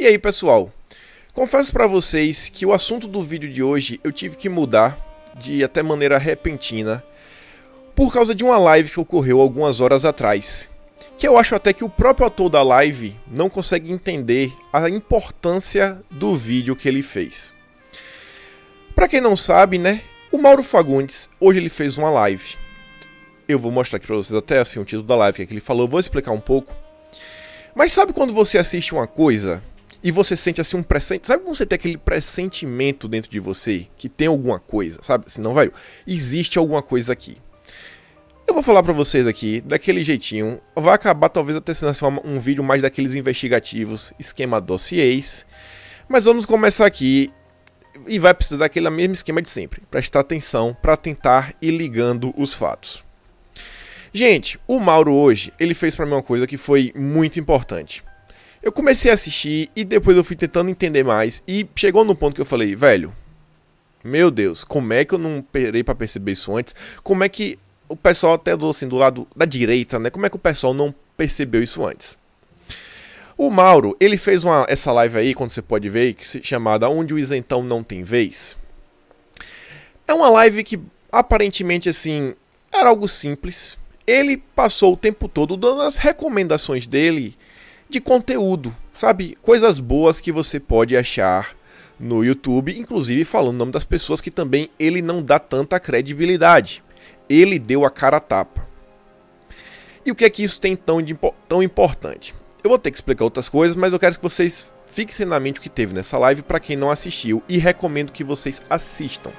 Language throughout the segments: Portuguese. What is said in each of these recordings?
aí, pessoal? Confesso pra vocês que o assunto do vídeo de hoje eu tive que mudar de até maneira repentina por causa de uma live que ocorreu algumas horas atrás, que eu acho até que o próprio autor da live não consegue entender a importância do vídeo que ele fez. Pra quem não sabe, né, o Mauro Fagundes, hoje ele fez uma live. Eu vou mostrar aqui pra vocês até assim o título da live que ele falou, eu vou explicar um pouco. Mas sabe quando você assiste uma coisa e você sente assim um pressentimento? Sabe quando você tem aquele pressentimento dentro de você que tem alguma coisa, sabe? Assim, não, velho, existe alguma coisa aqui. Eu vou falar pra vocês aqui, daquele jeitinho, vai acabar talvez até sendo um vídeo mais daqueles investigativos, esquema dossiês. Mas vamos começar aqui e vai precisar daquele mesmo esquema de sempre. Prestar atenção pra tentar ir ligando os fatos. Gente, o Mauro hoje, ele fez pra mim uma coisa que foi muito importante. Eu comecei a assistir e depois eu fui tentando entender mais e chegou no ponto que eu falei, velho, meu Deus, como é que eu não parei pra perceber isso antes? Como é que o pessoal até assim, do lado da direita, né? Como é que o pessoal não percebeu isso antes? O Mauro, ele fez essa live aí, quando você pode ver, chamada Onde o Isentão Não Tem Vez. É uma live que aparentemente assim, era algo simples. Ele passou o tempo todo dando as recomendações dele de conteúdo, sabe? Coisas boas que você pode achar no YouTube, inclusive falando o nome das pessoas que também ele não dá tanta credibilidade. Ele deu a cara a tapa. E o que é que isso tem tão importante? Eu vou ter que explicar outras coisas, mas eu quero que vocês fixem na mente o que teve nessa live para quem não assistiu e recomendo que vocês assistam.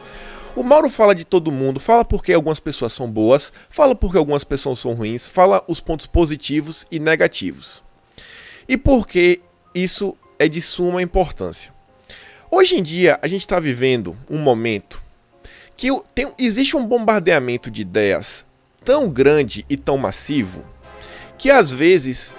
O Mauro fala de todo mundo, fala porque algumas pessoas são boas, fala porque algumas pessoas são ruins, fala os pontos positivos e negativos. E por que isso é de suma importância. Hoje em dia, a gente está vivendo um momento que existe um bombardeamento de ideias tão grande e tão massivo, que às vezes,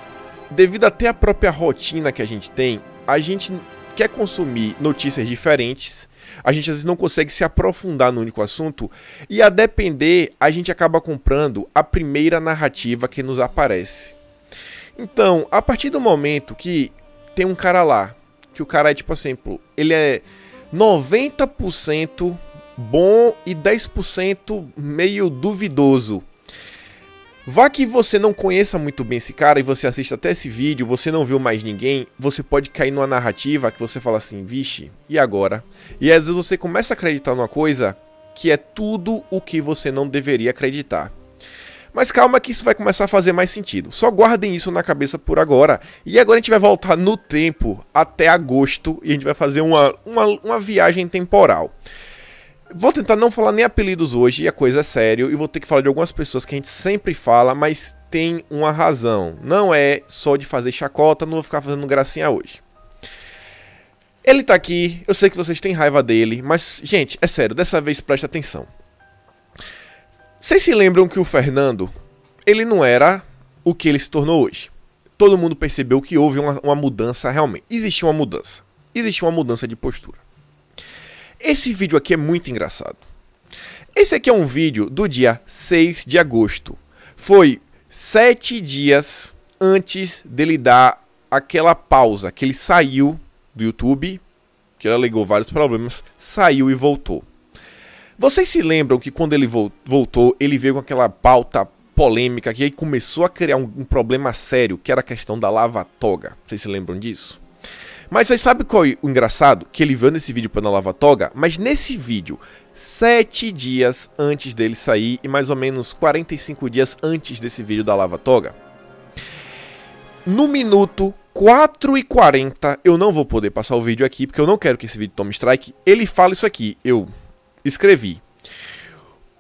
devido até à própria rotina que a gente tem, a gente quer consumir notícias diferentes, a gente às vezes não consegue se aprofundar no único assunto, e a depender, a gente acaba comprando a primeira narrativa que nos aparece. Então, a partir do momento que tem um cara lá, que o cara é tipo assim, ele é 90% bom e 10% meio duvidoso. Vá que você não conheça muito bem esse cara e você assiste até esse vídeo, você não viu mais ninguém, você pode cair numa narrativa que você fala assim, vixe, e agora? E às vezes você começa a acreditar numa coisa que é tudo o que você não deveria acreditar. Mas calma que isso vai começar a fazer mais sentido. Só guardem isso na cabeça por agora. E agora a gente vai voltar no tempo até agosto e a gente vai fazer uma viagem temporal. Vou tentar não falar nem apelidos hoje, e a coisa é sério, e vou ter que falar de algumas pessoas que a gente sempre fala, mas tem uma razão. Não é só de fazer chacota, não vou ficar fazendo gracinha hoje. Ele tá aqui, eu sei que vocês têm raiva dele, mas, gente, é sério, dessa vez presta atenção. Vocês se lembram que o Fernando, ele não era o que ele se tornou hoje. Todo mundo percebeu que houve uma mudança realmente. Existiu uma mudança. Existiu uma mudança de postura. Esse vídeo aqui é muito engraçado. Esse aqui é um vídeo do dia 6 de agosto. Foi 7 dias antes dele dar aquela pausa, que ele saiu do YouTube, que ele alegou vários problemas, saiu e voltou. Vocês se lembram que quando ele voltou, ele veio com aquela pauta polêmica que aí começou a criar um problema sério, que era a questão da lava-toga. Vocês se lembram disso? Mas vocês sabem qual é o engraçado? Que ele veio nesse vídeo para na lava-toga, mas nesse vídeo, 7 dias antes dele sair e mais ou menos 45 dias antes desse vídeo da lava-toga, no minuto 4:40, eu não vou poder passar o vídeo aqui, porque eu não quero que esse vídeo tome strike, ele fala isso aqui, eu escrevi.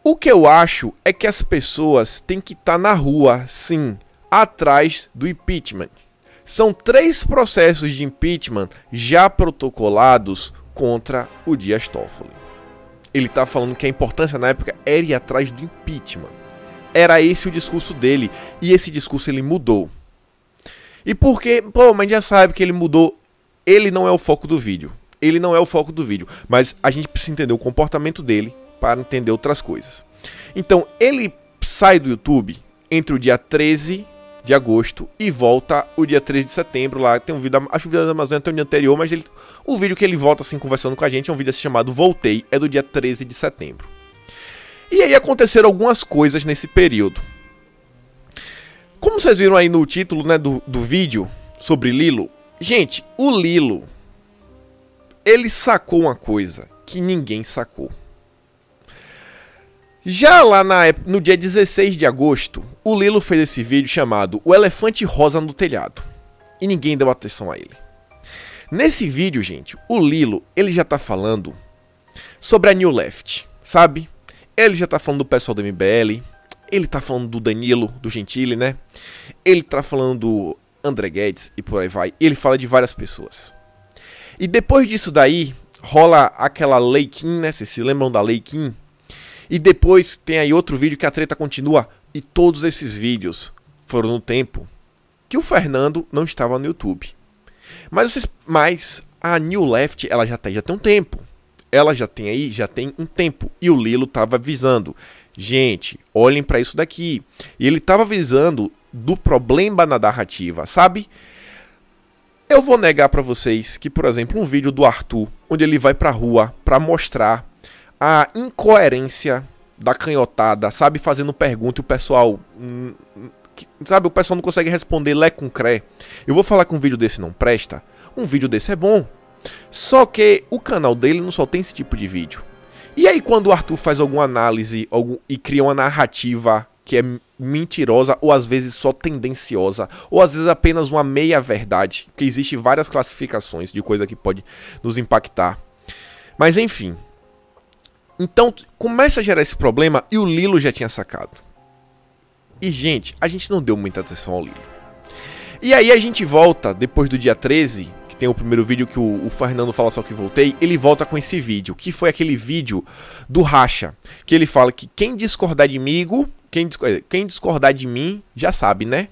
O que eu acho é que as pessoas têm que estar na rua, sim, atrás do impeachment. São 3 processos de impeachment já protocolados contra o Dias Toffoli. Ele está falando que a importância na época era ir atrás do impeachment. Era esse o discurso dele, e esse discurso ele mudou. E por quê? Pô, mas já sabe que ele mudou. Ele não é o foco do vídeo. Ele não é o foco do vídeo, mas a gente precisa entender o comportamento dele para entender outras coisas. Então, ele sai do YouTube entre o dia 13 de agosto e volta o dia 3 de setembro. Lá tem um vídeo, acho que o vídeo da Amazônia tem um dia anterior, mas o vídeo que ele volta assim conversando com a gente é um vídeo assim, chamado Voltei, é do dia 13 de setembro. E aí aconteceram algumas coisas nesse período. Como vocês viram aí no título, né, do vídeo sobre Lilo, gente, o Lilo, ele sacou uma coisa que ninguém sacou. Já lá no dia 16 de agosto, o Lilo fez esse vídeo chamado O Elefante Rosa no Telhado. E ninguém deu atenção a ele. Nesse vídeo, gente, o Lilo, ele já tá falando sobre a New Left, sabe? Ele já tá falando do pessoal do MBL, ele tá falando do Danilo, do Gentili, né? Ele tá falando do André Guedes e por aí vai. Ele fala de várias pessoas. E depois disso daí, rola aquela Lei Kim, né? Vocês se lembram da Lei Kim? E depois tem aí outro vídeo que a treta continua. E todos esses vídeos foram no tempo que o Fernando não estava no YouTube. Mas a New Left, ela já tem um tempo. Ela já tem um tempo. E o Lilo tava avisando. Gente, olhem pra isso daqui. E ele tava avisando do problema na narrativa, sabe? Eu vou negar pra vocês que, por exemplo, um vídeo do Arthur, onde ele vai pra rua pra mostrar a incoerência da canhotada, sabe? Fazendo pergunta e o pessoal... sabe? O pessoal não consegue responder lé com cré. Eu vou falar que um vídeo desse não presta. Um vídeo desse é bom. Só que o canal dele não só tem esse tipo de vídeo. E aí quando o Arthur faz alguma análise e cria uma narrativa que é mentirosa, ou às vezes só tendenciosa, ou às vezes apenas uma meia-verdade, que existe várias classificações de coisa que pode nos impactar. Mas enfim... Então, começa a gerar esse problema e o Lilo já tinha sacado. E, gente, a gente não deu muita atenção ao Lilo. E aí a gente volta, depois do dia 13, que tem o primeiro vídeo que o Fernando fala só que voltei, ele volta com esse vídeo, que foi aquele vídeo do Racha, que ele fala que quem discordar de mim, já sabe, né?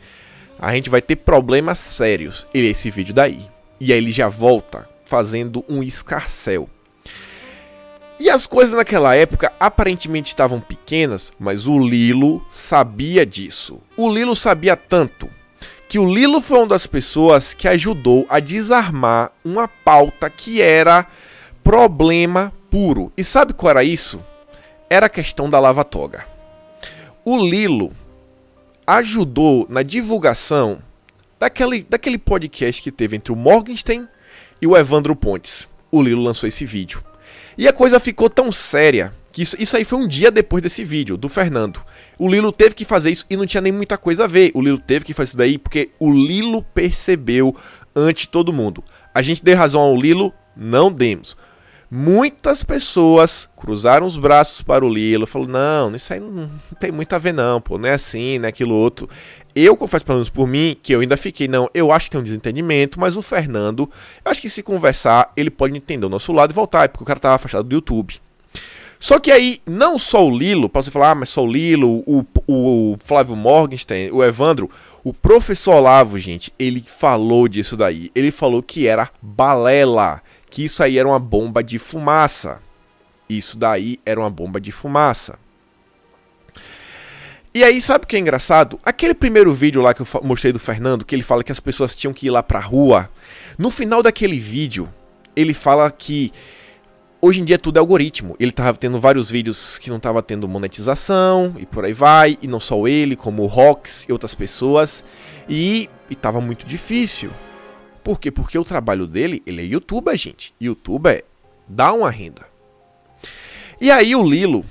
A gente vai ter problemas sérios. Esse vídeo daí. E aí ele já volta fazendo um escarcéu. E as coisas naquela época aparentemente estavam pequenas, mas o Lilo sabia disso. O Lilo sabia tanto que o Lilo foi uma das pessoas que ajudou a desarmar uma pauta que era problema puro. E sabe qual era isso? Era a questão da lava-toga. O Lilo ajudou na divulgação daquele podcast que teve entre o Morgenstern e o Evandro Pontes. O Lilo lançou esse vídeo. E a coisa ficou tão séria que isso aí foi um dia depois desse vídeo, do Fernando. O Lilo teve que fazer isso e não tinha nem muita coisa a ver. O Lilo teve que fazer isso daí porque o Lilo percebeu antes de todo mundo. A gente deu razão ao Lilo? Não demos. Muitas pessoas cruzaram os braços para o Lilo, falaram, não, isso aí não tem muito a ver não, pô, não é assim, não é aquilo outro. Eu confesso pelo menos por mim, que eu ainda fiquei, não, eu acho que tem um desentendimento, mas o Fernando, eu acho que se conversar, ele pode entender o nosso lado e voltar, porque o cara tava afastado do YouTube. Só que aí, não só o Lilo, pra você falar, mas só o Lilo, o Flávio Morgenstern, o Evandro, o professor Olavo, gente, ele falou disso daí, ele falou que era balela, que isso aí era uma bomba de fumaça. Isso daí era uma bomba de fumaça. E aí, sabe o que é engraçado? Aquele primeiro vídeo lá que eu mostrei do Fernando, que ele fala que as pessoas tinham que ir lá pra rua. No final daquele vídeo, ele fala que hoje em dia tudo é algoritmo. Ele tava tendo vários vídeos que não tava tendo monetização, e por aí vai. E não só ele, como o Rox e outras pessoas. E tava muito difícil. Por quê? Porque o trabalho dele, ele é youtuber, gente. Youtuber dá uma renda. E aí o Lilo,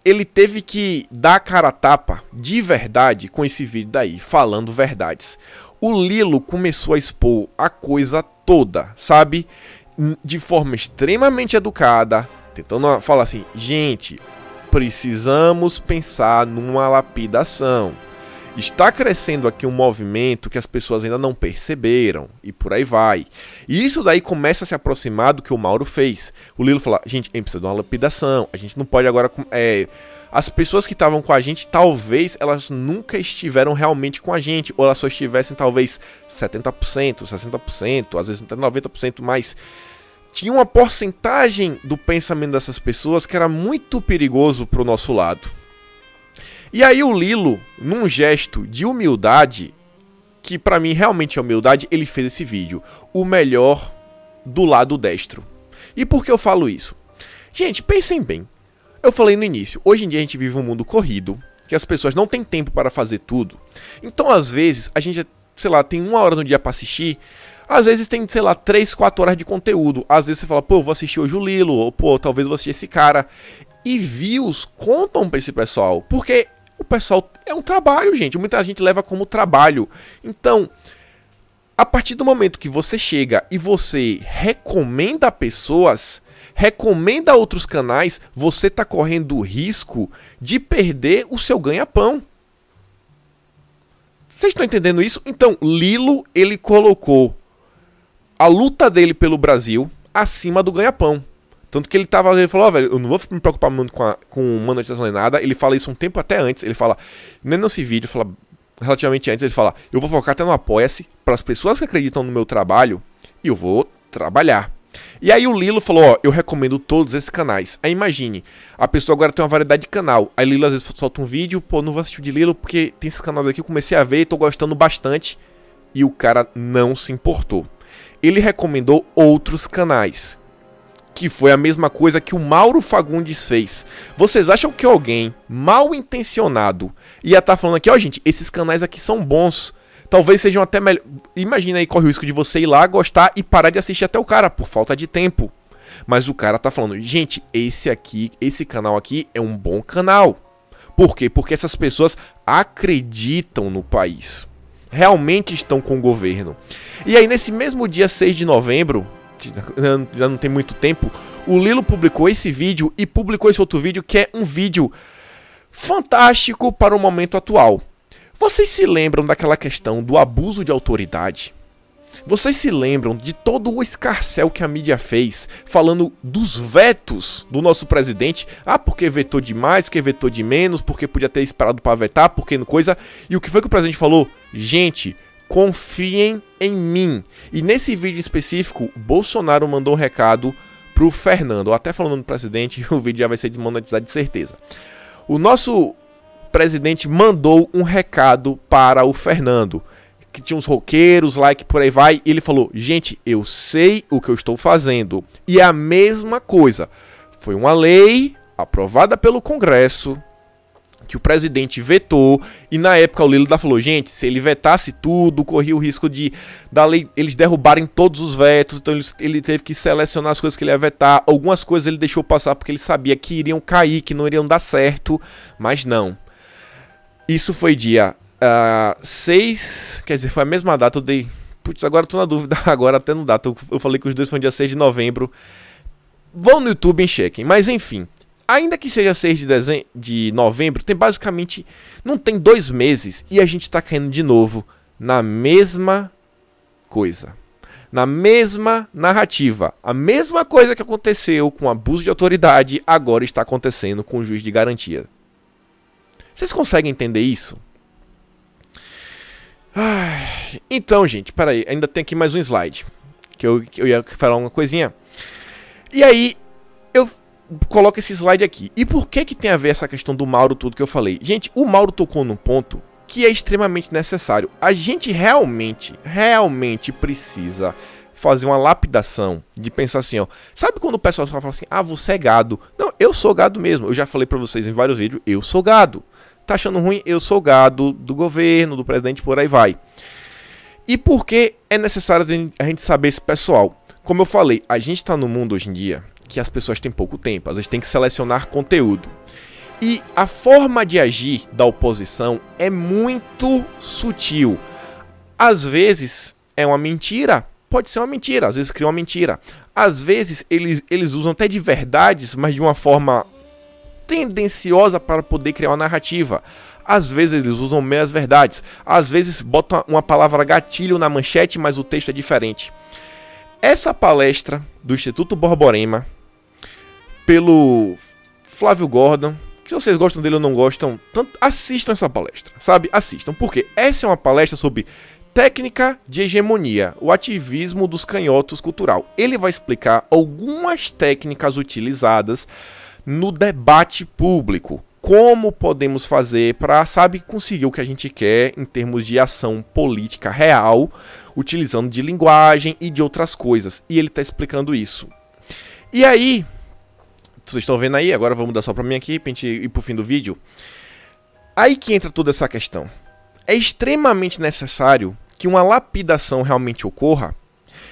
ele teve que dar a cara a tapa de verdade com esse vídeo daí, falando verdades. O Lilo começou a expor a coisa toda, sabe? De forma extremamente educada, tentando falar assim, gente, precisamos pensar numa lapidação. Está crescendo aqui um movimento que as pessoas ainda não perceberam, e por aí vai. E isso daí começa a se aproximar do que o Mauro fez. O Lilo fala, gente, a gente precisa de uma lapidação, a gente não pode agora... As pessoas que estavam com a gente, talvez elas nunca estiveram realmente com a gente, ou elas só estivessem talvez 70%, 60%, às vezes até 90%, mas tinha uma porcentagem do pensamento dessas pessoas que era muito perigoso pro nosso lado. E aí o Lilo, num gesto de humildade, que pra mim realmente é humildade, ele fez esse vídeo. O melhor do lado destro. E por que eu falo isso? Gente, pensem bem. Eu falei no início, hoje em dia a gente vive um mundo corrido, que as pessoas não têm tempo para fazer tudo. Então, às vezes, a gente, sei lá, tem 1 hora no dia pra assistir. Às vezes tem, sei lá, 3, 4 horas de conteúdo. Às vezes você fala, pô, eu vou assistir hoje o Lilo, ou pô, talvez eu vou assistir esse cara. E views contam pra esse pessoal, porque o pessoal é um trabalho, gente. Muita gente leva como trabalho. Então, a partir do momento que você chega e você recomenda pessoas, recomenda outros canais, você tá correndo o risco de perder o seu ganha-pão. Vocês estão entendendo isso? Então, Lilo, ele colocou a luta dele pelo Brasil acima do ganha-pão. Tanto que ele falou, ó, velho, eu não vou me preocupar muito com monetização nem nada. Ele fala isso um tempo até antes. Ele fala, nem nesse vídeo, fala relativamente antes, ele fala, eu vou focar até no Apoia-se para as pessoas que acreditam no meu trabalho e eu vou trabalhar. E aí o Lilo falou, ó, eu recomendo todos esses canais. Aí imagine, a pessoa agora tem uma variedade de canal. Aí Lilo às vezes solta um vídeo, pô, não vou assistir o de Lilo porque tem esses canais aqui, eu comecei a ver, tô gostando bastante. E o cara não se importou. Ele recomendou outros canais, que foi a mesma coisa que o Mauro Fagundes fez. Vocês acham que alguém mal intencionado ia estar falando aqui, ó, gente, esses canais aqui são bons, talvez sejam até melhor. Imagina aí, corre o risco de você ir lá, gostar e parar de assistir até o cara, por falta de tempo. Mas o cara tá falando, gente, esse canal aqui é um bom canal. Por quê? Porque essas pessoas acreditam no país. Realmente estão com o governo. E aí, nesse mesmo dia 6 de novembro, já não tem muito tempo, o Lilo publicou esse vídeo e publicou esse outro vídeo que é um vídeo fantástico para o momento atual. Vocês se lembram daquela questão do abuso de autoridade? Vocês se lembram de todo o escarcéu que a mídia fez, falando dos vetos do nosso presidente? Ah, porque vetou demais, porque vetou de menos, porque podia ter esperado para vetar, porque não coisa. E o que foi que o presidente falou? Gente, confiem em mim. E nesse vídeo específico, Bolsonaro mandou um recado pro Fernando. Até falando do presidente, o vídeo já vai ser desmonetizado de certeza. O nosso presidente mandou um recado para o Fernando, que tinha uns roqueiros, like, por aí vai, e ele falou, gente, eu sei o que eu estou fazendo. E é a mesma coisa. Foi uma lei aprovada pelo Congresso, que o presidente vetou, e na época o Lilo falou, gente, se ele vetasse tudo, corria o risco de da lei, eles derrubarem todos os vetos, então ele teve que selecionar as coisas que ele ia vetar. Algumas coisas ele deixou passar porque ele sabia que iriam cair, que não iriam dar certo, mas não. Isso foi dia 6, quer dizer, foi a mesma data, eu dei... Putz, agora eu tô na dúvida, agora até no data, eu falei que os dois foram dia 6 de novembro. Vão no YouTube e chequem, mas enfim, ainda que seja 6 de novembro, tem basicamente, não tem 2 meses e a gente tá caindo de novo na mesma coisa. Na mesma narrativa. A mesma coisa que aconteceu com abuso de autoridade, agora está acontecendo com o juiz de garantia. Vocês conseguem entender isso? Então, gente, peraí, ainda tem aqui mais um slide, que eu ia falar uma coisinha. E aí, eu coloco esse slide aqui. E por que tem a ver essa questão do Mauro, tudo que eu falei? Gente, o Mauro tocou num ponto que é extremamente necessário. A gente realmente precisa fazer uma lapidação de pensar assim, ó. Sabe quando o pessoal fala assim, ah, você é gado? Não, eu sou gado mesmo. Eu já falei pra vocês em vários vídeos, eu sou gado. Tá achando ruim? Eu sou gado do governo, do presidente, por aí vai. E por que é necessário a gente saber esse pessoal? Como eu falei, a gente tá no mundo hoje em dia que as pessoas têm pouco tempo, às vezes tem que selecionar conteúdo. E a forma de agir da oposição é muito sutil. Às vezes é uma mentira, pode ser uma mentira, às vezes cria uma mentira. Às vezes eles usam até de verdades, mas de uma forma tendenciosa para poder criar uma narrativa. Às vezes eles usam meias verdades. Às vezes botam uma palavra gatilho na manchete, mas o texto é diferente. Essa palestra do Instituto Borborema, pelo Flávio Gordon, que se vocês gostam dele ou não gostam, tanto, assistam essa palestra, sabe? Assistam, porque essa é uma palestra sobre técnica de hegemonia, o ativismo dos canhotos cultural. Ele vai explicar algumas técnicas utilizadas no debate público. como podemos fazer para, sabe, conseguir o que a gente quer em termos de ação política real, utilizando de linguagem e de outras coisas. E ele está explicando isso. E aí, vocês estão vendo aí, agora vou mudar só para mim aqui, para a gente ir pro fim do vídeo. Aí que entra toda essa questão. É extremamente necessário que uma lapidação realmente ocorra.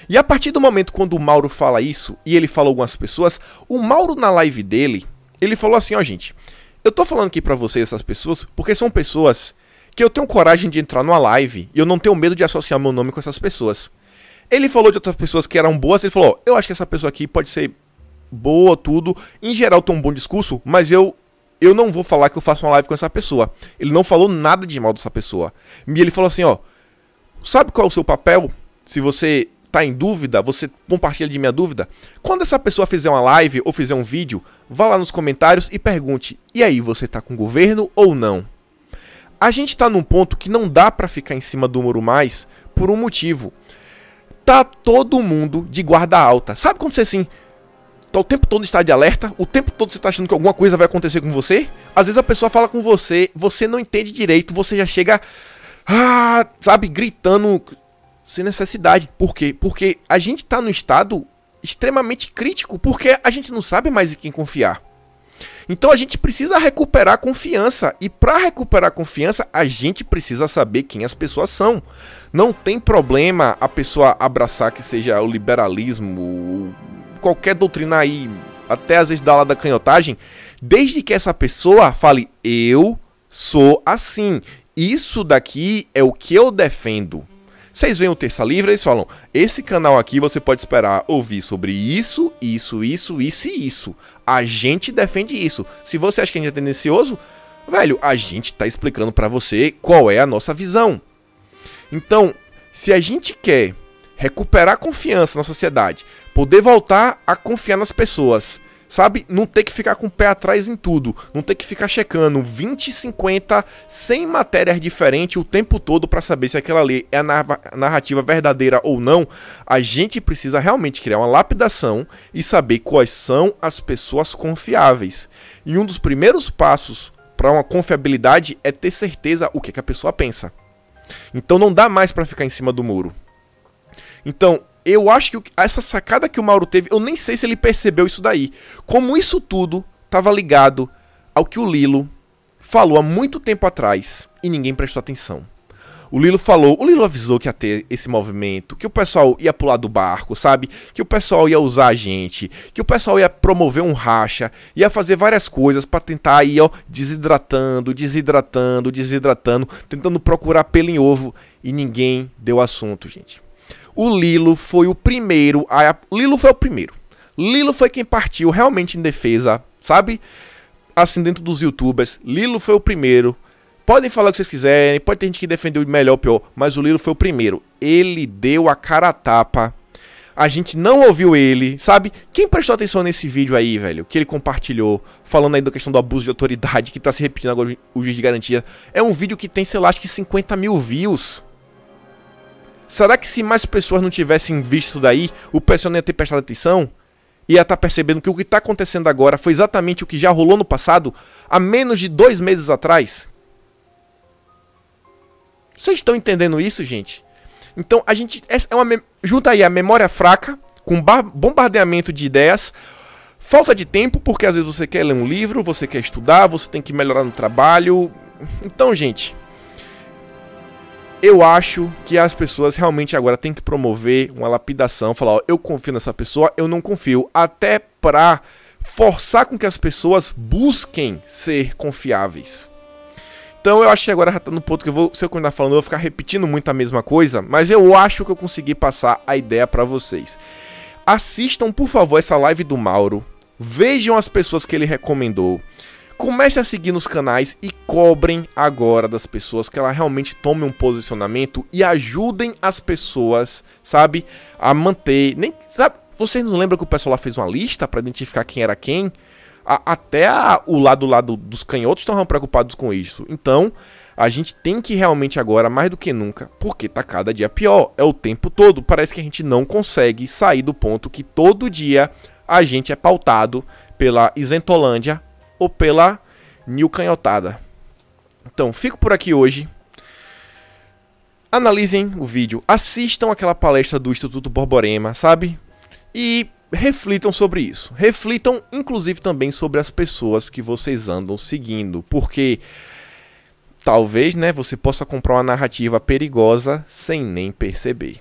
E a partir do momento quando o Mauro fala isso, e ele fala algumas pessoas, o Mauro na live dele, ele falou assim, ó gente, eu tô falando aqui pra vocês essas pessoas, porque são pessoas que eu tenho coragem de entrar numa live, e eu não tenho medo de associar meu nome com essas pessoas. Ele falou de outras pessoas que eram boas, ele falou, eu acho que essa pessoa aqui pode ser boa, tudo, em geral tem um bom discurso, mas eu não vou falar que eu faço uma live com essa pessoa. Ele não falou nada de mal dessa pessoa. E ele falou assim, ó, sabe qual é o seu papel? Se você tá em dúvida, você compartilha de minha dúvida. Quando essa pessoa fizer uma live ou fizer um vídeo, vá lá nos comentários e pergunte, e aí, você tá com o governo ou não? A gente tá num ponto que não dá pra ficar em cima do muro mais, por um motivo. Tá todo mundo de guarda alta. Sabe quando você assim, tá o tempo todo em estado de alerta, o tempo todo você tá achando que alguma coisa vai acontecer com você? Às vezes a pessoa fala com você, você não entende direito, você já chega, sabe, gritando sem necessidade. Por quê? Porque a gente tá num estado extremamente crítico, porque a gente não sabe mais em quem confiar. Então a gente precisa recuperar a confiança, e para recuperar a confiança, a gente precisa saber quem as pessoas são. Não tem problema a pessoa abraçar que seja o liberalismo, qualquer doutrina aí, até às vezes da ala da canhotagem, desde que essa pessoa fale, eu sou assim, isso daqui é o que eu defendo. Vocês veem o Terça Livre, eles falam, esse canal aqui você pode esperar ouvir sobre isso, isso, isso, isso e isso. A gente defende isso. Se você acha que a gente é tendencioso, velho, a gente tá explicando pra você qual é a nossa visão. Então, se a gente quer recuperar a confiança na sociedade, poder voltar a confiar nas pessoas, sabe? Não ter que ficar com o pé atrás em tudo, não ter que ficar checando 20, 50, 100 matérias diferentes o tempo todo para saber se aquela ali é a narrativa verdadeira ou não, a gente precisa realmente criar uma lapidação e saber quais são as pessoas confiáveis. E um dos primeiros passos para uma confiabilidade é ter certeza o que a pessoa pensa. Então não dá mais para ficar em cima do muro. Então, eu acho que essa sacada que o Mauro teve, eu nem sei se ele percebeu isso daí. Como isso tudo estava ligado ao que o Lilo falou há muito tempo atrás e ninguém prestou atenção. O Lilo avisou que ia ter esse movimento, que o pessoal ia pular do barco, sabe? Que o pessoal ia usar a gente, que o pessoal ia promover um racha, ia fazer várias coisas pra tentar ir, ó, desidratando, tentando procurar pelo em ovo, e ninguém deu assunto, gente. O Lilo foi o primeiro. Lilo foi quem partiu realmente em defesa, sabe? Assim, dentro dos youtubers. Lilo foi o primeiro. Podem falar o que vocês quiserem, pode ter gente que defendeu melhor ou pior, mas o Lilo foi o primeiro. Ele deu a cara a tapa. A gente não ouviu ele, sabe? Quem prestou atenção nesse vídeo aí, velho, que ele compartilhou, falando aí da questão do abuso de autoridade, que tá se repetindo agora o juiz de garantia. É um vídeo que tem, sei lá, acho que 50 mil views. Será que se mais pessoas não tivessem visto isso daí, o pessoal não ia ter prestado atenção? Ia estar percebendo que o que está acontecendo agora foi exatamente o que já rolou no passado, há menos de 2 meses atrás? Vocês estão entendendo isso, gente? Então, a gente junta aí a memória fraca, com bombardeamento de ideias, falta de tempo, porque às vezes você quer ler um livro, você quer estudar, você tem que melhorar no trabalho. Então, gente, eu acho que as pessoas realmente agora têm que promover uma lapidação, falar, ó, eu confio nessa pessoa, eu não confio, até pra forçar com que as pessoas busquem ser confiáveis. Então eu acho que agora já tá no ponto que se eu continuar falando, eu vou ficar repetindo muito a mesma coisa, mas eu acho que eu consegui passar a ideia pra vocês. Assistam, por favor, essa live do Mauro, vejam as pessoas que ele recomendou, comece a seguir nos canais e cobrem agora das pessoas que ela realmente tome um posicionamento e ajudem as pessoas, sabe, a manter, sabe, vocês não lembram que o pessoal lá fez uma lista pra identificar quem era quem? Até o lado dos canhotos estavam preocupados com isso. Então, a gente tem que realmente agora, mais do que nunca, porque tá cada dia pior, é o tempo todo, parece que a gente não consegue sair do ponto que todo dia a gente é pautado pela isentolândia ou pela Nil Canhotada. Então, fico por aqui hoje. Analisem o vídeo, assistam aquela palestra do Instituto Borborema, sabe? E reflitam sobre isso. Reflitam, inclusive, também sobre as pessoas que vocês andam seguindo. Porque talvez, né, você possa comprar uma narrativa perigosa sem nem perceber.